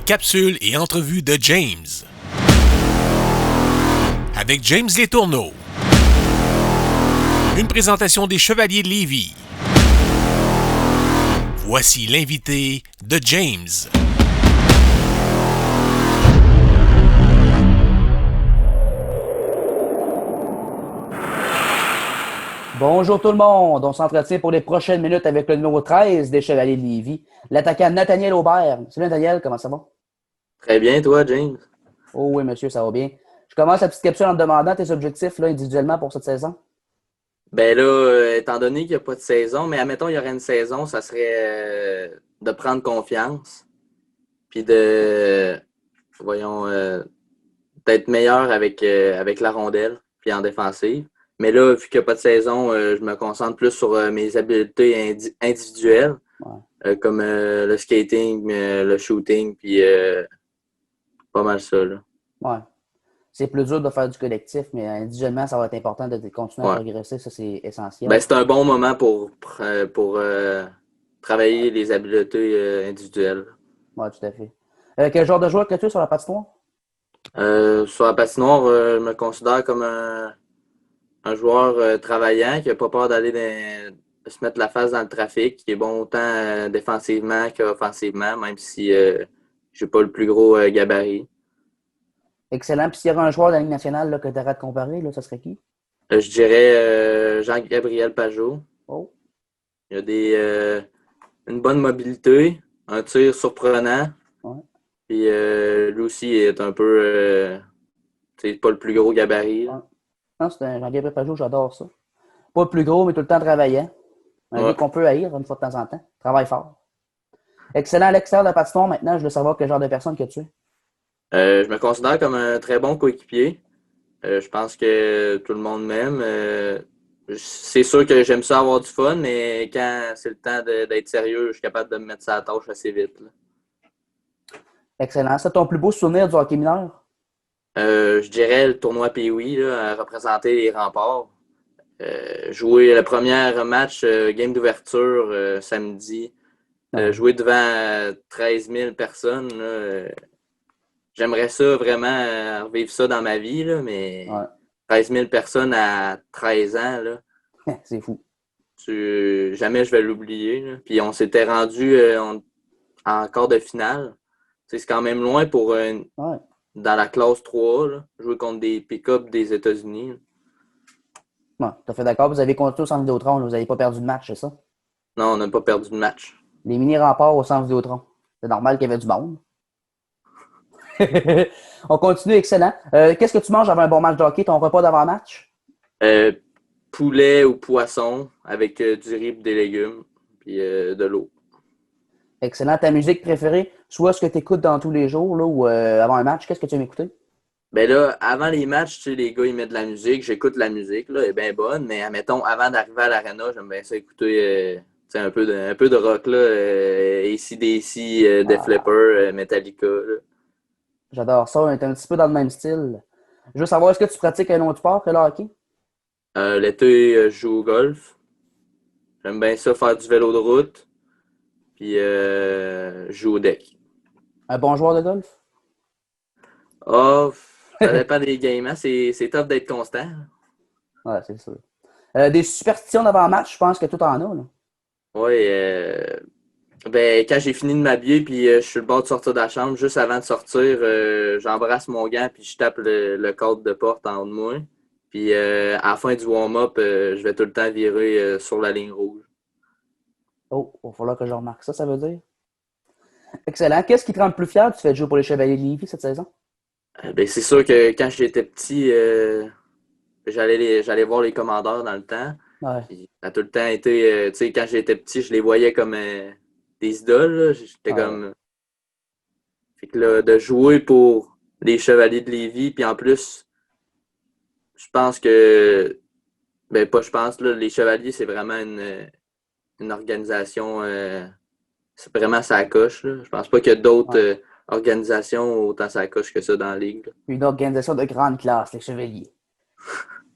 capsules et entrevues de James. Avec James Letourneau. Une présentation des Chevaliers de Lévis. Voici l'invité de James. Bonjour tout le monde, on s'entretient pour les prochaines minutes avec le numéro 13 des Chevaliers de Lévis, l'attaquant Nathaniel Aubert. Salut Nathaniel, comment ça va? Très bien, toi, James? Oh oui monsieur, ça va bien. Je commence la petite capsule en te demandant tes objectifs là, individuellement pour cette saison. Ben là, étant donné qu'il n'y a pas de saison, mais admettons il y aurait une saison, ça serait de prendre confiance, puis d'être meilleur avec la rondelle, puis en défensive. Mais là, vu qu'il n'y a pas de saison, je me concentre plus sur mes habiletés individuelles, comme le skating, le shooting, puis pas mal ça, là. Ouais. C'est plus dur de faire du collectif, mais individuellement, ça va être important de continuer à progresser, ça c'est essentiel. Ben, c'est un bon moment pour travailler les habiletés individuelles. Oui, tout à fait. Quel genre de joueur que tu es sur la patinoire? Sur la patinoire, je me considère comme un joueur travaillant qui n'a pas peur d'aller se mettre la face dans le trafic, qui est bon autant défensivement qu'offensivement, même si je n'ai pas le plus gros gabarit. Excellent. Puis s'il y avait un joueur de la Ligue nationale là, que tu aurais à te comparer, là, ça serait qui? Je dirais Jean-Gabriel Pajot. Oh. Il a une bonne mobilité, un tir surprenant. Ouais. Puis lui aussi est un peu pas le plus gros gabarit. Ouais. Non, c'est un Jean-Gabriel Pajot, j'adore ça. Pas le plus gros, mais tout le temps travaillant. Un gars qu'on peut haïr une fois de temps en temps. Travaille fort. Excellent à l'extérieur de la patinoire. Maintenant, je veux savoir quel genre de personne que tu es. Je me considère comme un très bon coéquipier. Je pense que tout le monde m'aime. C'est sûr que j'aime ça avoir du fun, mais quand c'est le temps d'être sérieux, je suis capable de me mettre ça à la tâche assez vite, là. Excellent. C'est ton plus beau souvenir du hockey mineur? Je dirais le tournoi Pee-Wee, là, à représenter les remparts. Jouer le premier match, game d'ouverture samedi. Jouer devant 13 000 personnes. Là, j'aimerais ça vraiment revivre ça dans ma vie, là, mais 13 000 personnes à 13 ans, là, c'est fou. Jamais je vais l'oublier, là. Puis on s'était rendu en quart de finale. C'est quand même loin pour dans la classe 3, là, jouer contre des pick-up des États-Unis. Ouais, tout à fait d'accord. Vous avez continué au Centre Vidéotron. Vous n'avez pas perdu de match, c'est ça? Non, on n'a pas perdu de match. Les mini-remparts au Centre Vidéotron. C'est normal qu'il y avait du monde. On continue, excellent. Qu'est-ce que tu manges avant un bon match de hockey, ton repas d'avant-match? Poulet ou poisson avec du riz et des légumes, puis de l'eau. Excellent. Ta musique préférée, soit ce que tu écoutes dans tous les jours là, ou avant un match, qu'est-ce que tu aimes écouter? Ben là, avant les matchs, tu sais, les gars, ils mettent de la musique. J'écoute la musique, là, elle est bien bonne, mais admettons, avant d'arriver à l'aréna, j'aime bien ça écouter un peu de rock, là, AC/DC, Def Leppard, Metallica, là. J'adore ça, on est un petit peu dans le même style. Je veux savoir, est-ce que tu pratiques un autre sport que le hockey? L'été, je joue au golf. J'aime bien ça, faire du vélo de route. Puis, je joue au deck. Un bon joueur de golf? Oh, ça dépend des games, hein. C'est tough d'être constant. Ouais, c'est sûr. Des superstitions d'avant-match, je pense que tout en a, là. Oui, ben, quand j'ai fini de m'habiller puis je suis le bord de sortir de la chambre, juste avant de sortir, j'embrasse mon gant puis je tape le cadre de porte en haut de moi. Puis à la fin du warm-up, je vais tout le temps virer sur la ligne rouge. Oh, il va falloir que je remarque ça, ça veut dire. Excellent. Qu'est-ce qui te rend le plus fier? Tu fais jouer pour les Chevaliers de Lévis cette saison? Ben, c'est sûr que quand j'étais petit, j'allais voir les commandeurs dans le temps. Ouais. Puis, ça a tout le temps été, tu sais, quand j'étais petit, je les voyais comme des idoles, là. J'étais comme. Fait que là, de jouer pour les Chevaliers de Lévis, puis en plus, je pense que. Ben, pas je pense, là, les Chevaliers, c'est vraiment une organisation. C'est vraiment sa coche, là. Je pense pas qu'il y a d'autres organisations autant sa coche que ça dans la ligue, là. Une organisation de grande classe, les Chevaliers.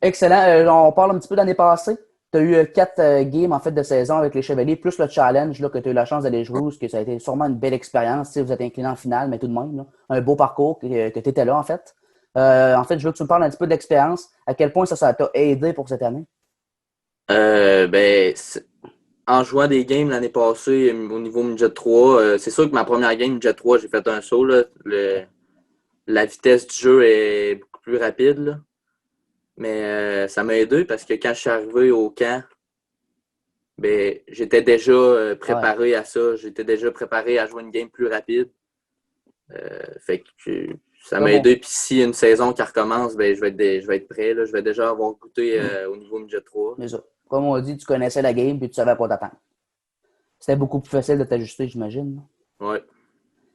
Excellent. On parle un petit peu d'année passée. tu as eu 4 games en fait de saison avec les Chevaliers, plus le challenge là, que tu as eu la chance d'aller jouer, parce que ça a été sûrement une belle expérience. Tu sais, vous êtes incliné en finale, mais tout de même, là, un beau parcours que tu étais là en fait. En fait, je veux que tu me parles un petit peu de l'expérience. À quel point ça t'a aidé pour cette année? Ben, en jouant des games l'année passée au niveau Midget 3, c'est sûr que ma première game Midget 3, j'ai fait un saut. Là. La vitesse du jeu est beaucoup plus rapide. Là. Mais ça m'a aidé parce que quand je suis arrivé au camp, ben, j'étais déjà préparé à ça. J'étais déjà préparé à jouer une game plus rapide. Fait que ça m'a aidé. Puis s'il y a une saison qui recommence, ben, je vais être prêt. Là. Je vais déjà avoir goûté au niveau Midget 3. Mais ça, comme on dit, tu connaissais la game et tu savais pas t'attendre. C'était beaucoup plus facile de t'ajuster, j'imagine. Oui.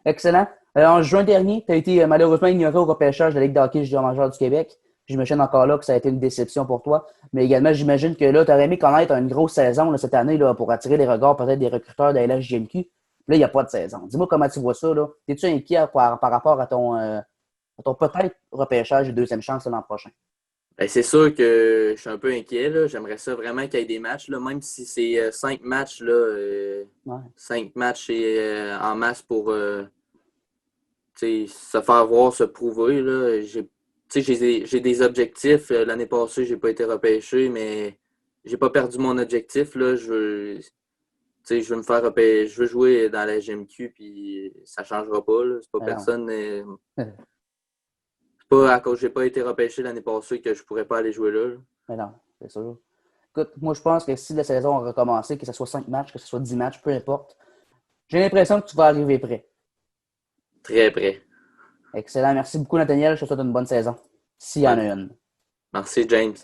Excellent. En juin dernier, tu as été malheureusement ignoré au repêchage de la Ligue de hockey junior majeur du Québec. J'imagine encore là que ça a été une déception pour toi. Mais également, j'imagine que là, tu aurais aimé connaître une grosse saison là, cette année là, pour attirer les regards peut-être des recruteurs de la LHJMQ. Là, il n'y a pas de saison. Dis-moi comment tu vois ça. Es-tu inquiet par rapport à ton peut-être repêchage et deuxième chance l'an prochain? Ben, c'est sûr que je suis un peu inquiet. Là. J'aimerais ça vraiment qu'il y ait des matchs. Là. Même si c'est 5 matchs, là, 5 matchs en masse pour se faire voir, se prouver. Là. J'ai des objectifs. L'année passée, j'ai pas été repêché, mais j'ai pas perdu mon objectif. Là. Je veux me faire repêcher. Je veux jouer dans la GMQ, puis ça changera pas. Là. C'est pas personne. C'est pas à cause que j'ai pas été repêché l'année passée que je pourrais pas aller jouer là. Mais non, c'est sûr. Écoute, moi, je pense que si la saison a recommencé, que ce soit 5 matchs, que ce soit 10 matchs, peu importe, j'ai l'impression que tu vas arriver prêt. Très prêt. Excellent. Merci beaucoup, Nathaniel. Je te souhaite une bonne saison. S'il y en a une. Merci, James.